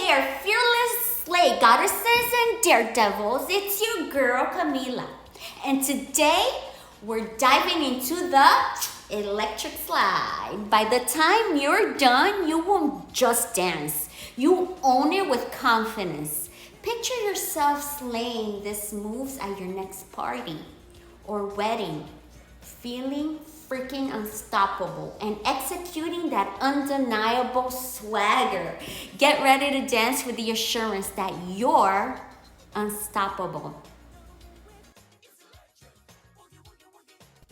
there, fearless slay goddesses and daredevils. It's your girl Camila. And today we're diving into the electric slide. By the time you're done, you won't just dance. You own it with confidence. Picture yourself slaying these moves at your next party or wedding, feeling freaking unstoppable and executing that undeniable swagger. Get ready to dance with the assurance that you're unstoppable.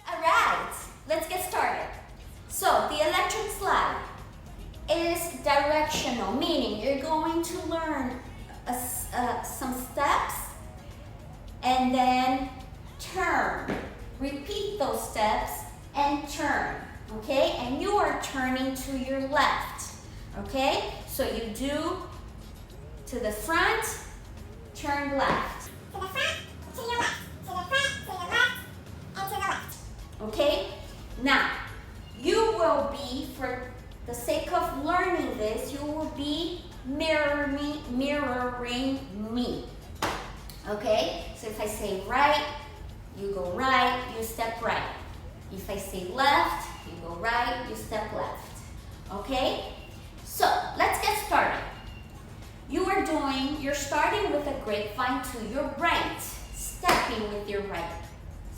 All right, let's get started. So the electric slide is directional, meaning you're going to learn some steps and then turn. Repeat those steps and turn, okay? And you are turning to your left, okay? So you do to the front, turn left. To the front, to your left. To the front, to your left, and to the left. Okay? Now, you will be, for the sake of learning this, you will be mirroring me. Okay? So if I say right, you go right, you step right. If I say left, you go right, you step left. Okay? So let's get started. You're starting with a grapevine to your right, stepping with your right.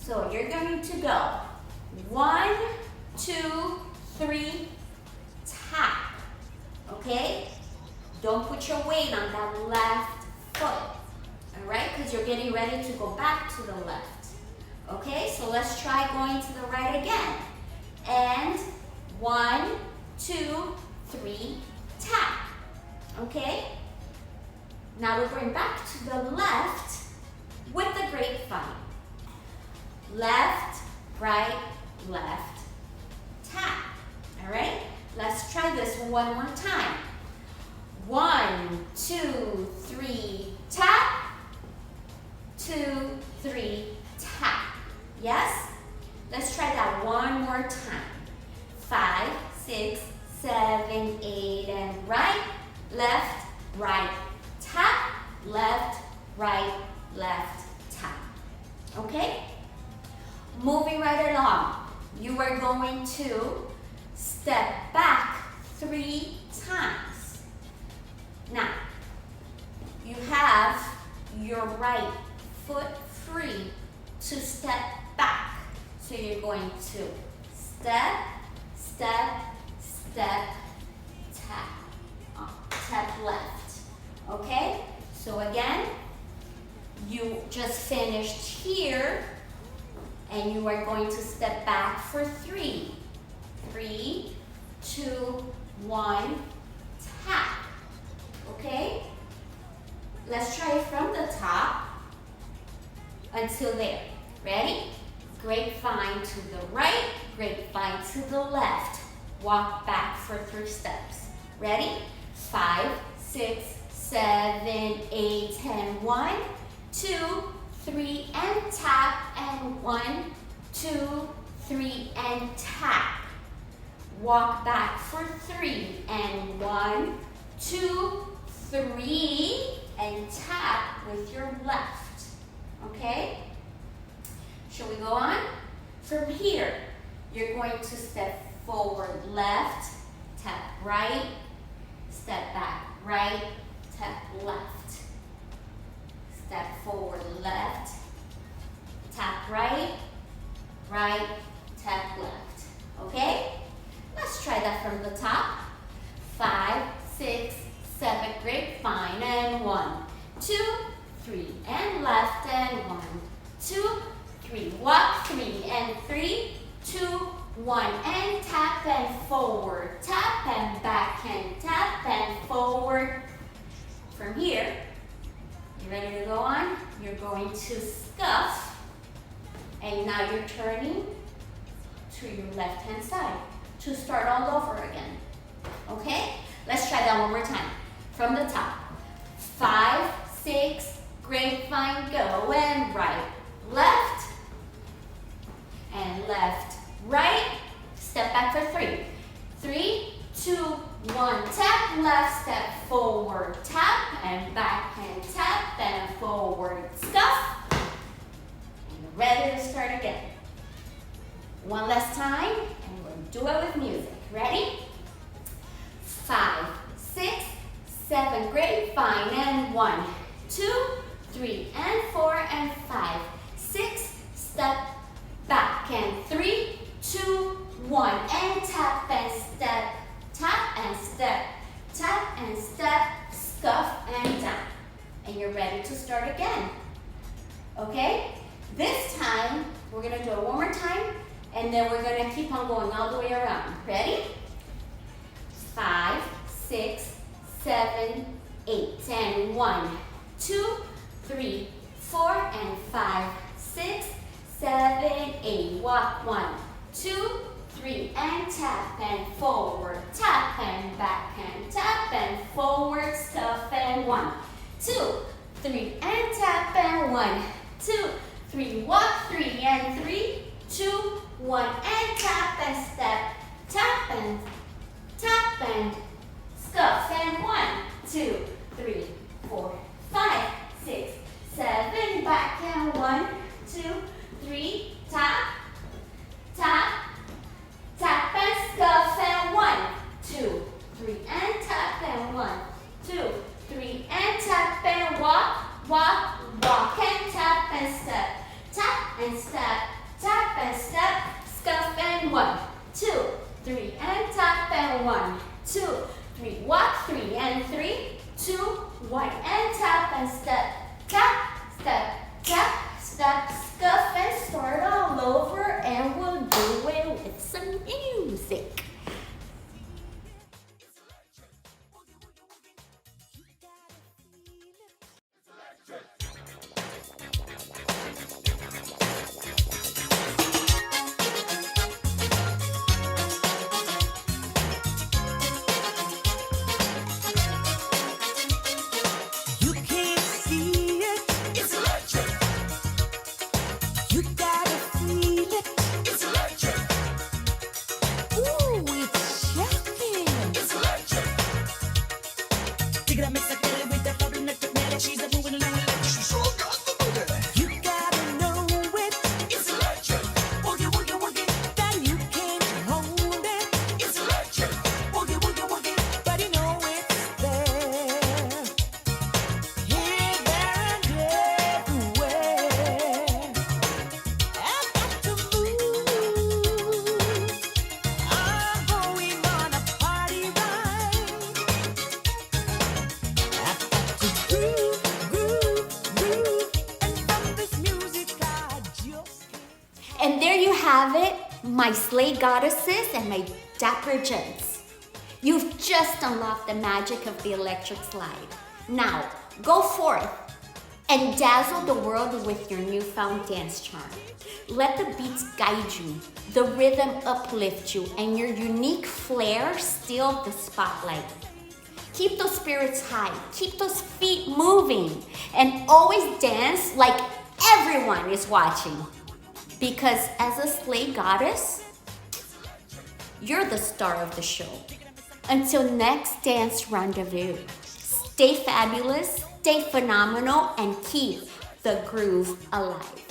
So you're going to go 1, 2, 3, tap. Okay? Don't put your weight on that left foot. All right? Because you're getting ready to go back to the left. Okay, so let's try going to the right again. And 1, 2, 3, tap. Okay? Now we're going back to the left with the grapevine. Left, right, left, tap. All right? Let's try this one more time. 1, 2, 3, tap. 2, 3, tap. Yes? Let's try that one more time. 5, 6, 7, 8, and right, left, right, tap, left, right, left, tap. Okay? Moving right along. You are going to step back 3 times. Now, you have your right foot free to step back. So you're going to step, step, step, tap left. Okay? So again, you just finished here and you are going to step back for 3. 3, 2, 1, tap. Okay? Let's try it from the top until there. Ready? Grapevine to the right, grapevine to the left. Walk back for 3 steps. Ready? 5, 6, 7, 8, and 1, 2, 3, and tap, and 1, 2, 3, and tap. Walk back for 3, and 1, 2, 3, and tap with your left. Okay? Shall we go on? From here, you're going to step forward left, tap right, step back right, tap left. Step forward left, tap right, right, tap left. Okay? Let's try that from the top. 5, 6, 7, grapevine, and 1, 2, 3, and left, and 1, 2, 3, walk 3, and 3, 2, 1, and tap and forward, tap and back, and tap and forward. From here, you ready to go on? You're going to scuff, and now you're turning to your left-hand side to start all over again. Okay? Let's try that one more time. From the top. 5, 6, grapevine, go, and right, left, and left, right. Step back for 3. 3, 2, 1 tap, left step forward, tap, and backhand tap, and forward scuff. And you're ready to start again. One last time, and we'll do it with music. Ready? 5, 6, 7, great, fine, and 1, 2, 3, and 4, and 5, 6, step back, and 3, 2, 1, and tap and step, tap and step, tap and step, scuff and down. And you're ready to start again. Okay? This time, we're gonna do it one more time, and then we're gonna keep on going all the way around. Ready? 5, 6, 7, 8, and 1, 2, 3, 4, and 5, 6, 7, 8. Walk 1, 2, 3, and tap and forward, tap and backhand, tap and forward, scuff and 1, 2, 3, and tap and 1, 2, 3, walk 3 and 3, 2, 1, and tap and step, tap and scuff and 1, 2, 3, 4, 5, 6, 7, back and 1, 2, 3, tap, tap, tap and scuff and 1, 2, 3, and tap and 1, 2, 3, and tap and walk, walk, walk and tap and step, tap and step, tap and step, scuff and 1, 2, 3, and tap and 1, 2, 3, walk 3 and 3, 2, 1, and tap and step, tap, step, tap, step, scuff, and start all over, and we'll do it with some music. You can't see it. It's electric. You gotta feel it. It's electric. Ooh, it's shocking. It's electric. Dig it up, mix it with that bubble electric magic. She's a moving along electric. She's so got the boogie. You gotta know it. It's electric. Woogie, woogie, woogie. That you can't hold it. It's electric. Woogie, woogie, woogie. But you know it's there. Here, there, and everywhere. I've got to move. I'm going on a party ride. I've got to groove, groove, groove. And from this music I just can't. And there you have it, my sleigh goddesses and my dapper gents. You've just unlocked the magic of the electric slide. Now, go forth and dazzle the world with your newfound dance charm. Let the beats guide you, the rhythm uplift you, and your unique flair steal the spotlight. Keep those spirits high, keep those feet moving, and always dance like everyone is watching. Because as a sleigh goddess, you're the star of the show. Until next dance rendezvous, stay fabulous, stay phenomenal, and keep the groove alive.